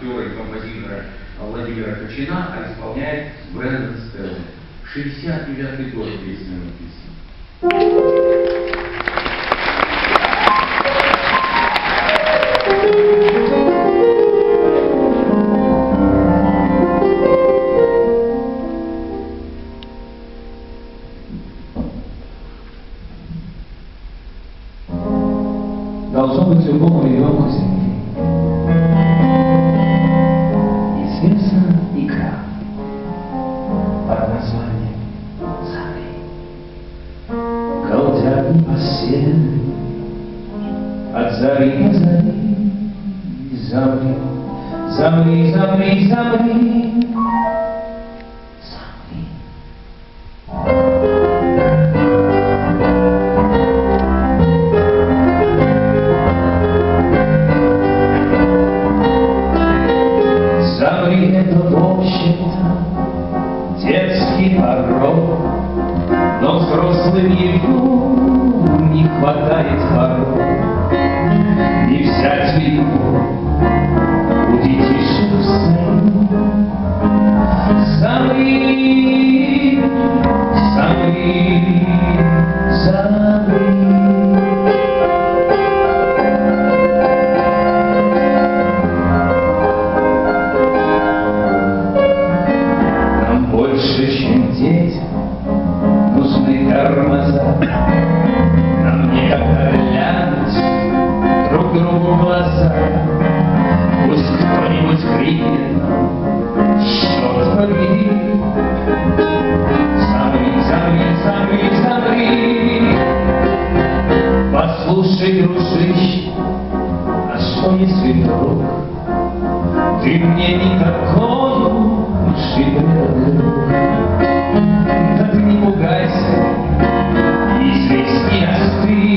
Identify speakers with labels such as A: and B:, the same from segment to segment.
A: актера и композитора Владимира Кочина, а исполняет Брэндон Стеллан. 69-й год песня написана.
B: Должно быть любому ребенку земли известна игра под названием «Зари». Галдят непоседы от зари до зари. Замри, замри, замри, замри, замри. Замри — это, в общем-то, детский порог, но взрослым ему не хватает порог. Не взять ли его у детишек сцену? Замри, замри, замри. Больше, чем детям, нужны тормоза. Нам некогда глянуть друг другу в глаза. Пусть кто-нибудь крикнет нам: черт побери! Замри, замри, замри, замри. Послушай, дружище, а что если вдруг ты мне никакого друг? Да ты не пугайся, известни остри.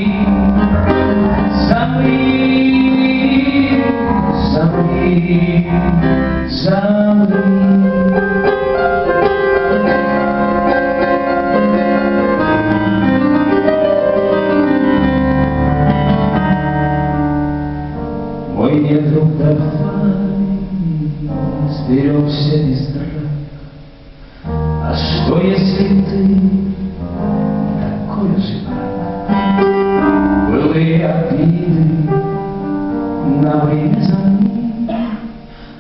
B: Замри, замри, замри. Мой недруг, давай сберемся без драк. А что, если ты такой же брат? Былые обиды на время замри.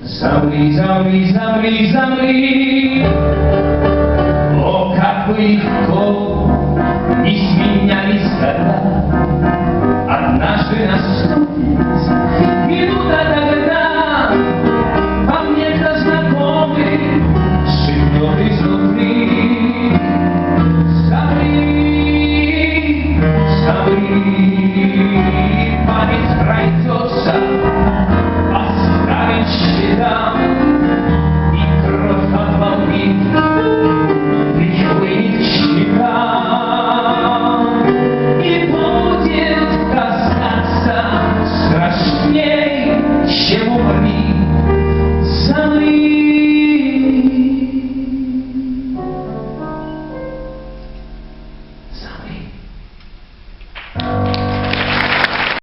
B: Замри, замри, замри, замри. О, как бы легко не сменялись года, однажды наступит